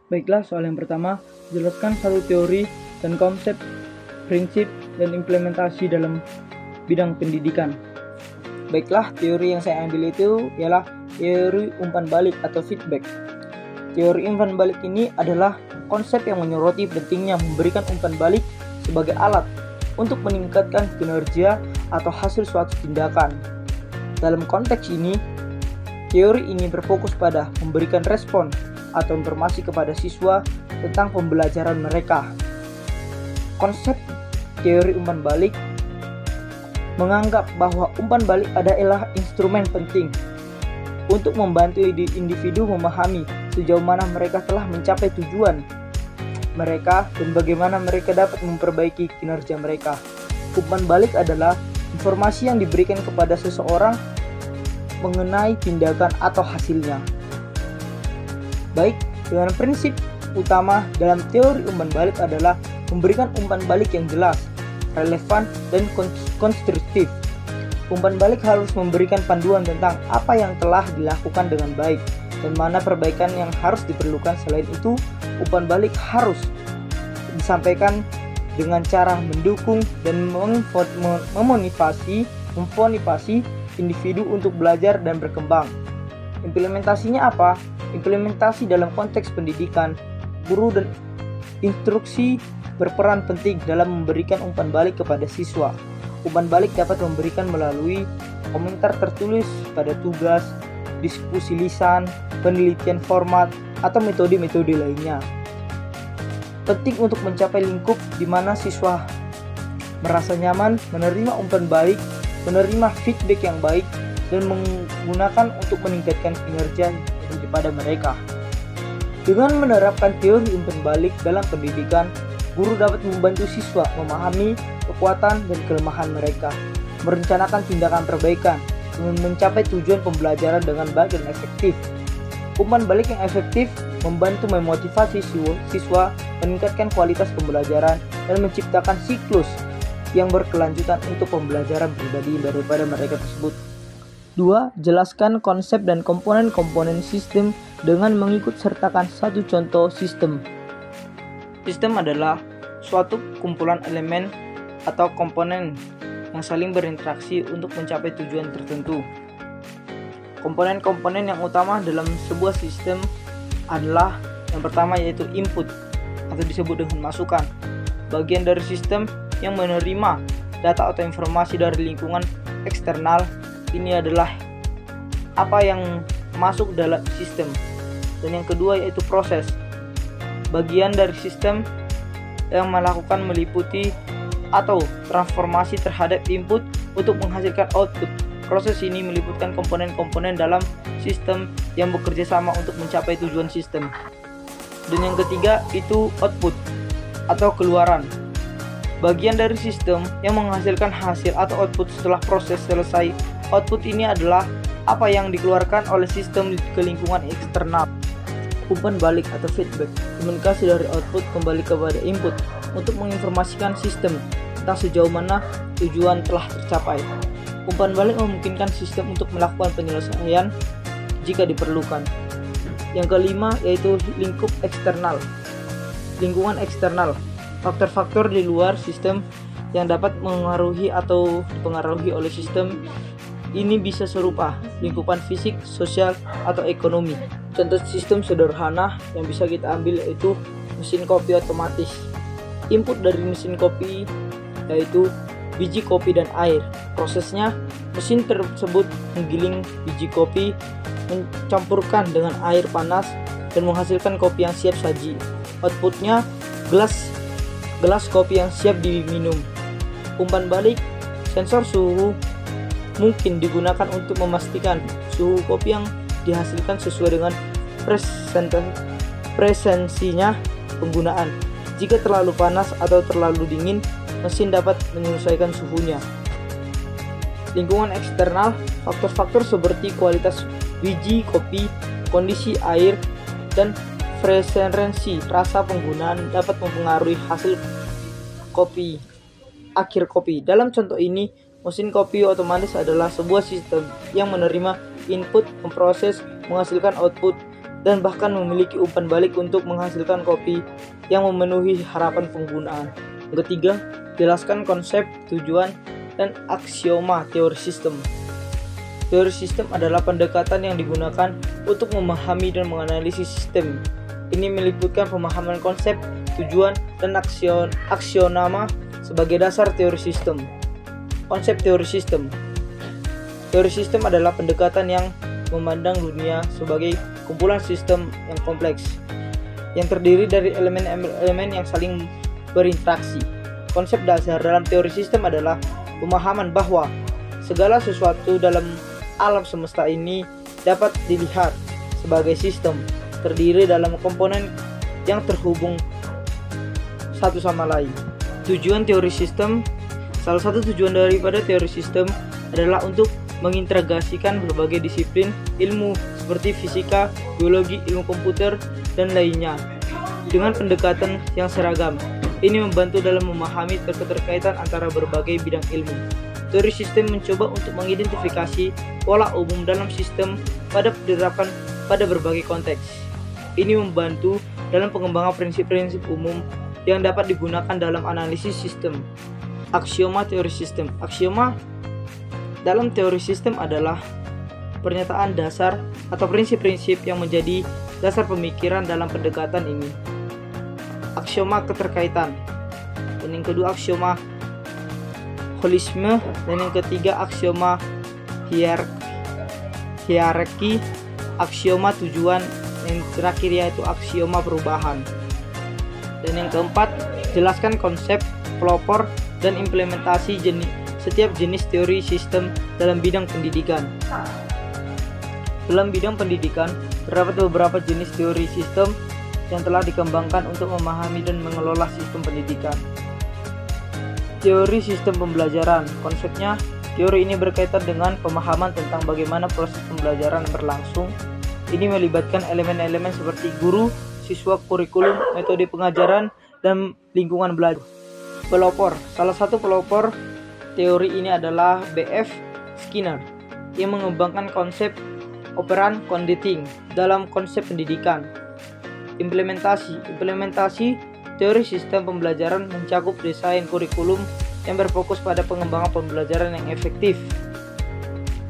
Baiklah, soal yang pertama, jelaskan satu teori dan konsep, prinsip, dan implementasi dalam bidang pendidikan. Baiklah, teori yang saya ambil itu ialah teori umpan balik atau feedback. Teori umpan balik ini adalah konsep yang menyoroti pentingnya memberikan umpan balik sebagai alat untuk meningkatkan kinerja atau hasil suatu tindakan. Dalam konteks ini, teori ini berfokus pada memberikan respon atau informasi kepada siswa tentang pembelajaran mereka. Konsep teori umpan balik menganggap bahwa umpan balik adalah instrumen penting untuk membantu individu memahami sejauh mana mereka telah mencapai tujuan mereka dan bagaimana mereka dapat memperbaiki kinerja mereka. Umpan balik adalah informasi yang diberikan kepada seseorang mengenai tindakan atau hasilnya. Baik, dengan prinsip utama dalam teori umpan balik adalah memberikan umpan balik yang jelas, relevan, dan konstruktif. Umpan balik harus memberikan panduan tentang apa yang telah dilakukan dengan baik dan mana perbaikan yang harus diperlukan. Selain itu, umpan balik harus disampaikan dengan cara mendukung dan memotivasi individu untuk belajar dan berkembang. Implementasinya apa? Implementasi dalam konteks pendidikan, guru dan instruksi berperan penting dalam memberikan umpan balik kepada siswa. Umpan balik dapat memberikan melalui komentar tertulis pada tugas, diskusi lisan, penelitian format, atau metode-metode lainnya. Penting untuk mencapai lingkup di mana siswa merasa nyaman menerima umpan balik, menerima feedback yang baik, dan menggunakan untuk meningkatkan kinerja daripada mereka. Dengan menerapkan teori umpan balik dalam pendidikan, guru dapat membantu siswa memahami kekuatan dan kelemahan mereka, merencanakan tindakan perbaikan, dan mencapai tujuan pembelajaran dengan baik dan efektif. Umpan balik yang efektif membantu memotivasi siswa, meningkatkan kualitas pembelajaran, dan menciptakan siklus yang berkelanjutan untuk pembelajaran pribadi daripada mereka tersebut. 2. Jelaskan konsep dan komponen-komponen sistem dengan mengikut sertakan satu contoh sistem. Sistem adalah suatu kumpulan elemen atau komponen yang saling berinteraksi untuk mencapai tujuan tertentu. Komponen-komponen yang utama dalam sebuah sistem adalah yang pertama yaitu input atau disebut dengan masukan. Bagian dari sistem yang menerima data atau informasi dari lingkungan eksternal. Ini adalah apa yang masuk dalam sistem. Dan yang kedua yaitu proses. Bagian dari sistem yang melakukan meliputi atau transformasi terhadap input untuk menghasilkan output. Proses ini meliputkan komponen-komponen dalam sistem yang bekerja sama untuk mencapai tujuan sistem. Dan yang ketiga itu output atau keluaran. Bagian dari sistem yang menghasilkan hasil atau output setelah proses selesai. Output ini adalah apa yang dikeluarkan oleh sistem ke lingkungan eksternal. Umpan balik atau feedback, komunikasi dari output kembali kepada input untuk menginformasikan sistem tentang sejauh mana tujuan telah tercapai. Umpan balik memungkinkan sistem untuk melakukan penyelesaian jika diperlukan. Yang kelima yaitu lingkup eksternal. Lingkungan eksternal, faktor-faktor di luar sistem yang dapat mengaruhi atau dipengaruhi oleh sistem ini bisa serupa lingkupan fisik, sosial, atau ekonomi. Contoh sistem sederhana yang bisa kita ambil yaitu mesin kopi otomatis. Input dari mesin kopi yaitu biji kopi dan air. Prosesnya, mesin tersebut menggiling biji kopi, mencampurkan dengan air panas, dan menghasilkan kopi yang siap saji. Outputnya, gelas kopi yang siap diminum. Umpan balik, sensor suhu mungkin digunakan untuk memastikan suhu kopi yang dihasilkan sesuai dengan presensinya penggunaan. Jika terlalu panas atau terlalu dingin, mesin dapat menyesuaikan suhunya. Lingkungan eksternal, faktor-faktor seperti kualitas biji kopi, kondisi air, dan preferensi rasa penggunaan dapat mempengaruhi hasil kopi. Akhir kopi. Dalam contoh ini, mesin kopi otomatis adalah sebuah sistem yang menerima input, memproses, menghasilkan output, dan bahkan memiliki umpan balik untuk menghasilkan kopi yang memenuhi harapan penggunaan. Yang ketiga, jelaskan konsep, tujuan, dan aksioma teori sistem. Teori sistem adalah pendekatan yang digunakan untuk memahami dan menganalisis sistem. Ini meliputkan pemahaman konsep, tujuan, dan aksionoma sebagai dasar teori sistem. Konsep teori sistem. Teori sistem adalah pendekatan yang memandang dunia sebagai kumpulan sistem yang kompleks, yang terdiri dari elemen-elemen yang saling berinteraksi. Konsep dasar dalam teori sistem adalah pemahaman bahwa segala sesuatu dalam alam semesta ini dapat dilihat sebagai sistem, terdiri dalam komponen yang terhubung satu sama lain. Tujuan teori sistem. Salah satu tujuan daripada teori sistem adalah untuk mengintegrasikan berbagai disiplin ilmu seperti fisika, biologi, ilmu komputer, dan lainnya dengan pendekatan yang seragam. Ini membantu dalam memahami keterkaitan antara berbagai bidang ilmu. Teori sistem mencoba untuk mengidentifikasi pola umum dalam sistem pada penerapan pada berbagai konteks. Ini membantu dalam pengembangan prinsip-prinsip umum yang dapat digunakan dalam analisis sistem. Aksioma teori sistem. Aksioma dalam teori sistem adalah pernyataan dasar atau prinsip-prinsip yang menjadi dasar pemikiran dalam pendekatan ini. Aksioma keterkaitan. Dan yang kedua aksioma holisme, dan yang ketiga aksioma hierarki, aksioma tujuan, yang terakhir yaitu aksioma perubahan. Dan yang keempat, jelaskan konsep, pelopor, dan implementasi setiap jenis teori sistem dalam bidang pendidikan. Dalam bidang pendidikan, terdapat beberapa jenis teori sistem yang telah dikembangkan untuk memahami dan mengelola sistem pendidikan. Teori sistem pembelajaran. Konsepnya, teori ini berkaitan dengan pemahaman tentang bagaimana proses pembelajaran berlangsung. Ini melibatkan elemen-elemen seperti guru, siswa, kurikulum, metode pengajaran, dan lingkungan belajar. Pelopor. Salah satu pelopor teori ini adalah B.F. Skinner yang mengembangkan konsep operant conditioning dalam konsep pendidikan. Implementasi teori sistem pembelajaran mencakup desain kurikulum yang berfokus pada pengembangan pembelajaran yang efektif,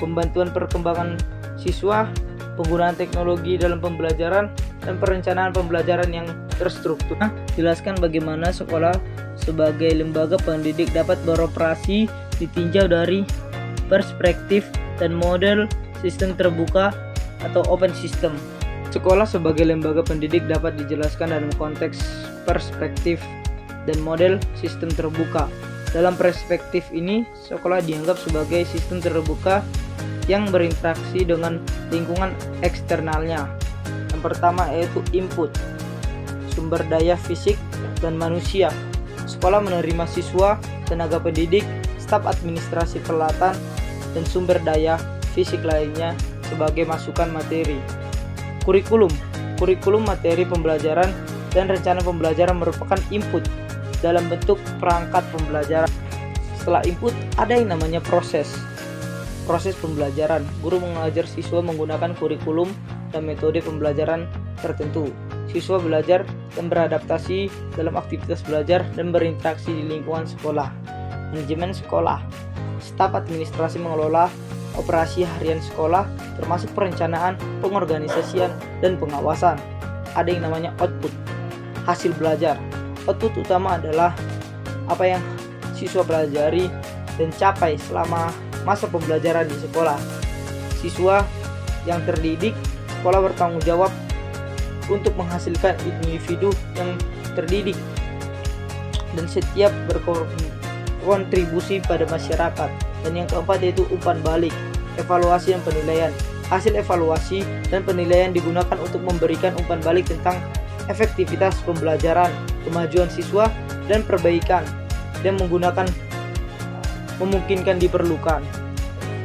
pembantuan perkembangan siswa, penggunaan teknologi dalam pembelajaran, dan perencanaan pembelajaran yang terstruktur. Jelaskan bagaimana sekolah sebagai lembaga pendidik dapat beroperasi ditinjau dari perspektif dan model sistem terbuka atau open system. Sekolah sebagai lembaga pendidik dapat dijelaskan dalam konteks perspektif dan model sistem terbuka. Dalam perspektif ini, sekolah dianggap sebagai sistem terbuka yang berinteraksi dengan lingkungan eksternalnya. Yang pertama yaitu input, sumber daya fisik dan manusia. Sekolah menerima siswa, tenaga pendidik, staf administrasi peralatan, dan sumber daya fisik lainnya sebagai masukan materi. Kurikulum materi pembelajaran dan rencana pembelajaran merupakan input dalam bentuk perangkat pembelajaran. Setelah input, ada yang namanya proses pembelajaran. Guru mengajar siswa menggunakan kurikulum dan metode pembelajaran tertentu. Siswa belajar dan beradaptasi dalam aktivitas belajar dan berinteraksi di lingkungan sekolah. Manajemen sekolah. Staf administrasi mengelola operasi harian sekolah, termasuk perencanaan, pengorganisasian, dan pengawasan. Ada yang namanya output, hasil belajar. Output utama adalah apa yang siswa pelajari dan capai selama masa pembelajaran di sekolah. Siswa yang terdidik, sekolah bertanggung jawab untuk menghasilkan individu yang terdidik dan setiap berkontribusi pada masyarakat. Dan yang keempat yaitu umpan balik, evaluasi dan penilaian. Hasil evaluasi dan penilaian digunakan untuk memberikan umpan balik tentang efektivitas pembelajaran, kemajuan siswa, dan perbaikan dan memungkinkan diperlukan.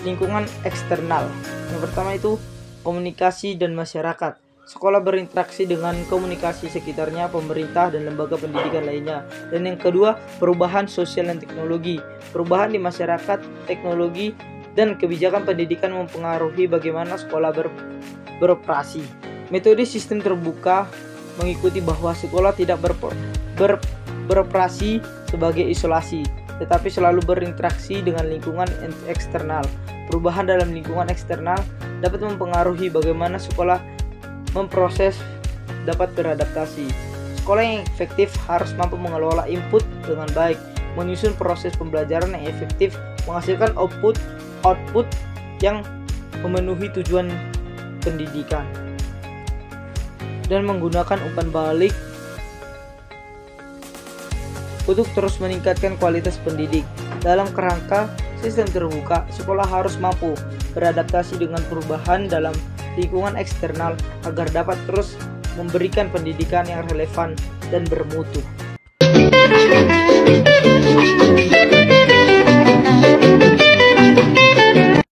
Lingkungan eksternal. Yang pertama itu komunikasi dan masyarakat. Sekolah berinteraksi dengan komunikasi sekitarnya, pemerintah, dan lembaga pendidikan lainnya. Dan yang kedua, perubahan sosial dan teknologi. Perubahan di masyarakat, teknologi, dan kebijakan pendidikan mempengaruhi bagaimana sekolah beroperasi. Metode sistem terbuka mengikuti bahwa sekolah tidak beroperasi sebagai isolasi, tetapi selalu berinteraksi dengan lingkungan eksternal. Perubahan dalam lingkungan eksternal dapat mempengaruhi bagaimana sekolah memproses dapat beradaptasi. Sekolah yang efektif harus mampu mengelola input dengan baik, menyusun proses pembelajaran yang efektif, menghasilkan output yang memenuhi tujuan pendidikan, dan menggunakan umpan balik untuk terus meningkatkan kualitas pendidik. Dalam kerangka sistem terbuka, sekolah harus mampu beradaptasi dengan perubahan dalam lingkungan eksternal agar dapat terus memberikan pendidikan yang relevan dan bermutu.